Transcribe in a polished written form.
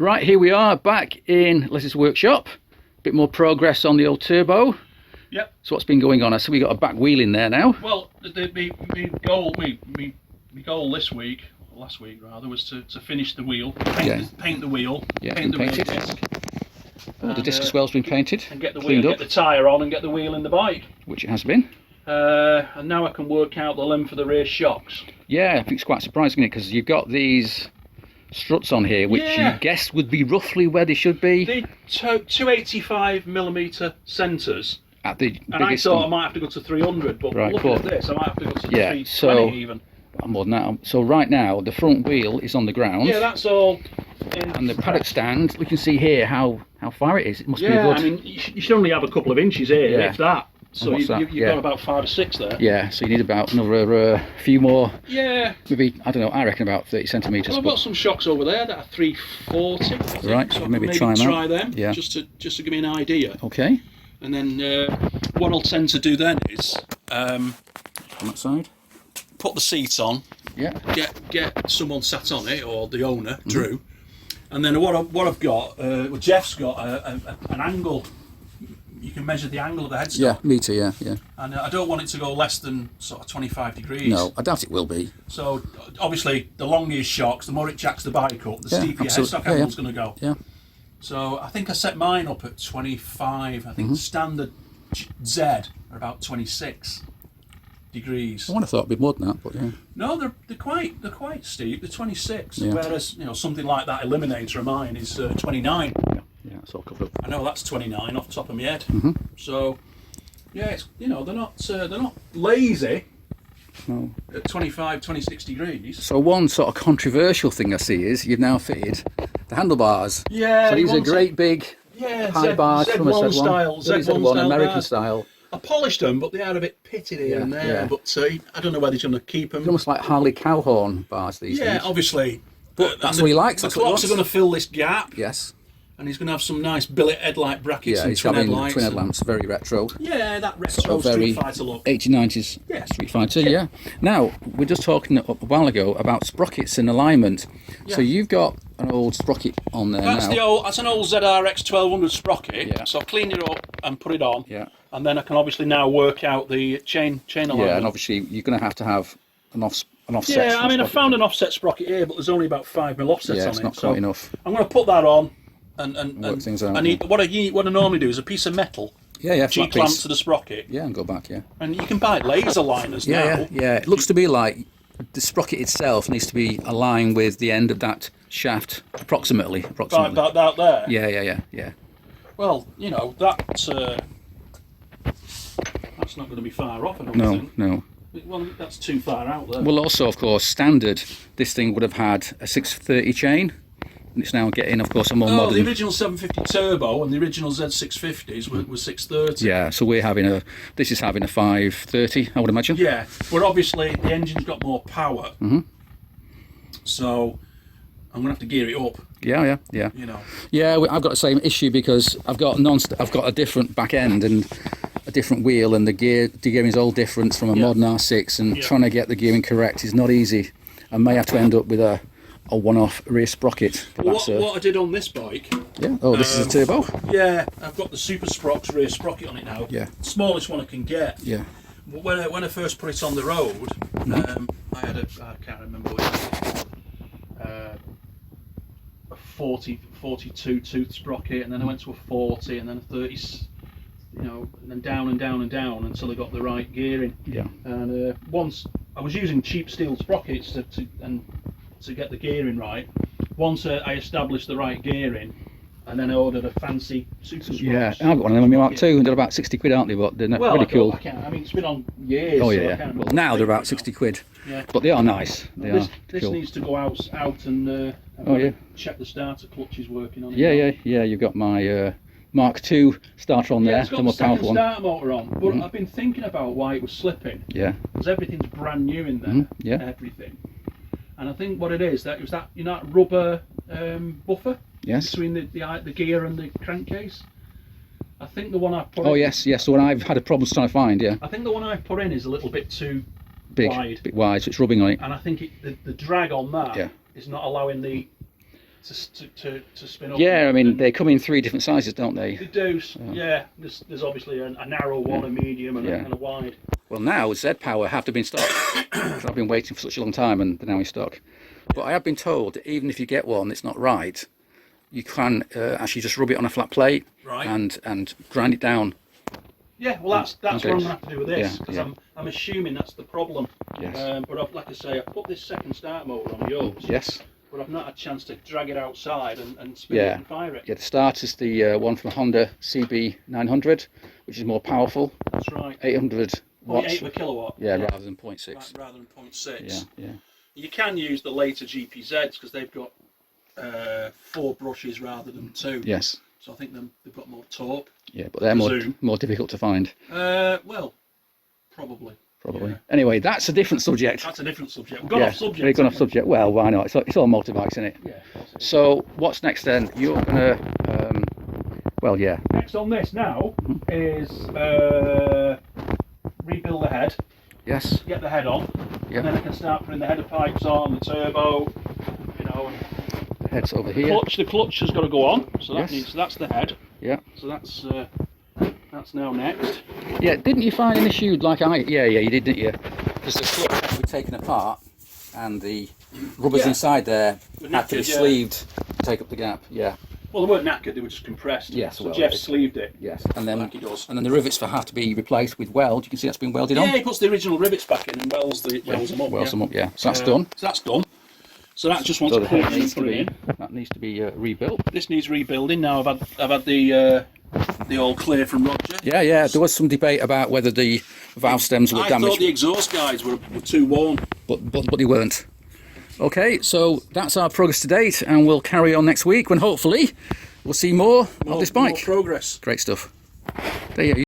Right, here we are back in Les's workshop. A bit more progress on the old turbo. Yep. So what's been going on? I see we got a back wheel in there now. Well, my goal this week, or last week rather, was to finish the wheel, paint the wheel, paint the wheel disc. Oh, the disc as well has been painted, and get the wheel, get the tyre on, and get the wheel in the bike. Which it has been. And now I can work out the length of the rear shocks. Yeah, I think it's quite surprising, isn't it? Because you've got these struts on here, which you guess would be roughly where they should be. The 285mm centres. At the and I thought I might have to go to 300, but looking at this, I might have to go to 320 even. More than that. So right now, the front wheel is on the ground. Yeah, that's all. And the paddock stand, we can see here how far it is. It must be good. I mean, you should only have a couple of inches here, if that. So you've got about 5 or 6 there. Yeah, so you need about another few more. Yeah. Maybe, I don't know, I reckon about 30 centimetres. Well, I've got some shocks over there that are 340. Right, so maybe try them. Yeah. Just to give me an idea. Okay. And then what I'll tend to do then is on that side, put the seat on. Yeah. Get someone sat on it, or the owner, Drew. And then what I've got, Jeff's got an angle. You can measure the angle of the headstock. Yeah, meter, yeah. And I don't want it to go less than sort of 25 degrees. No, I doubt it will be. So obviously, the longer your shocks, the more it jacks the bike up, the steeper your headstock angle's going to go. Yeah. So I think I set mine up at 25. I think the standard Z are about 26 degrees. I would have thought it'd be more than that, but yeah. No, they're quite steep. They're 26. Yeah. Whereas something like that Eliminator of mine is 29. Yeah, so I know that's 29 off the top of my head. So yeah, it's they're not lazy. No. At 25, 26 degrees. So one sort of controversial thing I see is you've now fitted the handlebars. Yeah. So these are great big high bars from a Z1 style. Z1 American style. I polished them, but they are a bit pitted here and there. But I don't know whether he's going to keep them. It's almost like Harley Cowhorn bars these days. Yeah, obviously. But that's what he likes. The clocks are going to fill this gap. Yes. And he's going to have some nice billet headlight brackets and twin headlights. Twin headlamps, very retro. Yeah, that retro sort of very Street Fighter look. 1890s Street Fighter, yeah. Now, we're just talking a while ago about sprockets and alignment. Yeah. So you've got an old sprocket on there that's now. That's an old ZRX 1200 sprocket. Yeah. So I've cleaned it up and put it on. Yeah. And then I can obviously now work out the chain alignment. Yeah, and obviously you're going to have an offset. Yeah, I mean, I found an offset sprocket here, but there's only about 5mm offsets on it. Yeah, it's not quite enough. I'm going to put that on. And work things out, what I normally do is a piece of metal. G-clamp to the sprocket. Yeah, and go back. Yeah. And you can buy laser liners now. Yeah. It looks to be like the sprocket itself needs to be aligned with the end of that shaft, approximately. Like that there. Yeah. Well, that's not going to be far off. I don't think. No. Well, that's too far out there. Well, also, of course, standard. This thing would have had a 630 chain. And it's now getting, of course, a more modern. The original 750 turbo and the original Z650s were 630. Yeah, so this is having a 530, I would imagine. Yeah, but obviously the engine's got more power. So I'm gonna have to gear it up. Yeah. Yeah, I've got the same issue because I've got a different back end and a different wheel, and the gearing is all different from a modern R6, and trying to get the gearing correct is not easy. I may have to end up with a one-off rear sprocket. What I did on this bike. Yeah. Oh, this is a turbo. Yeah, I've got the Super Sprox rear sprocket on it now. Yeah. Smallest one I can get. Yeah. But when I first put it on the road, I had I can't remember what it was, a 42 tooth sprocket, and then I went to a 40, and then a 30. And then down and down and down until I got the right gearing. Yeah. And once I was using cheap steel sprockets to get the gearing right. Once I established the right gearing, and then I ordered a fancy Super Sprox. Yeah, I've got one of them on my Mark II, and they're about 60 quid, aren't they? But they're really cool. I mean, it's been on years. Oh yeah. Well, now they're about 60 quid. Yeah. But they are nice. This cool. Needs to go out and check the starter clutch is working on it. Yeah. You've got my Mark II starter on there. It's got the second starter motor on, but I've been thinking about why it was slipping. Yeah. Because everything's brand new in there. Yeah. Everything. And I think what it is, that rubber buffer between the gear and the crankcase. I think the one I put in... Oh yes, the one I've had a problem trying to find, yeah. I think the one I put in is a little bit too big, wide. Bit wide, so it's rubbing on it. And I think the drag on that is not allowing the to spin up. Yeah, I mean they come in 3 different sizes, don't they? They do. Yeah, there's obviously a narrow one, a medium, and a wide. Well, now Z Power have to be in stock. I've been waiting for such a long time, and they're now in stock. But I have been told that even if you get one that's not right, you can actually just rub it on a flat plate and grind it down. Yeah, well that's what I'm going to have to do with this, because I'm assuming that's the problem. Yes. But like I say, I put this second start motor on yours. Yes. But I've not had a chance to drag it outside and spin it and fire it. Yeah, the start is the one from Honda CB900, which is more powerful. That's right. 800 watts. 8 per kilowatt. Yeah, rather than 0.6. Rather than 0.6. Yeah. You can use the later GPZs because they've got 4 brushes rather than 2. Yes. So I think they've got more torque. Yeah, but they're more difficult to find. Well, probably. Yeah. Anyway, that's a different subject. That's a different subject. We've gone off subject. We've gone off subject. Well, why not? It's all motorbikes, isn't it? Yeah. So, what's next then? You're gonna, Next on this now is rebuild the head. Yes. Get the head on. Yeah. And then I can start putting the header pipes on, the turbo, The head's over here. The clutch has got to go on, so that's the head. Yeah. So that's now next. Yeah, didn't you find an issue like I? Yeah, you did, didn't you? Because the clutch had to be taken apart, and the rubbers inside there had to be sleeved to take up the gap. Yeah. Well, they weren't knackered; they were just compressed. Yes. So Jeff sleeved it. Yes. And then like he does. And then the rivets have to be replaced with weld. You can see that's been welded on. Yeah, he puts the original rivets back in and welds them up. Welds them up. Yeah. So that's done. So that just wants to put in. That needs to be rebuilt. This needs rebuilding. Now I've had the all clear from Roger. Yeah. There was some debate about whether the valve stems were damaged. I thought the exhaust guides were too worn, but they weren't. Okay, so that's our progress to date, and we'll carry on next week when hopefully we'll see more of this bike. More progress. Great stuff. There you go.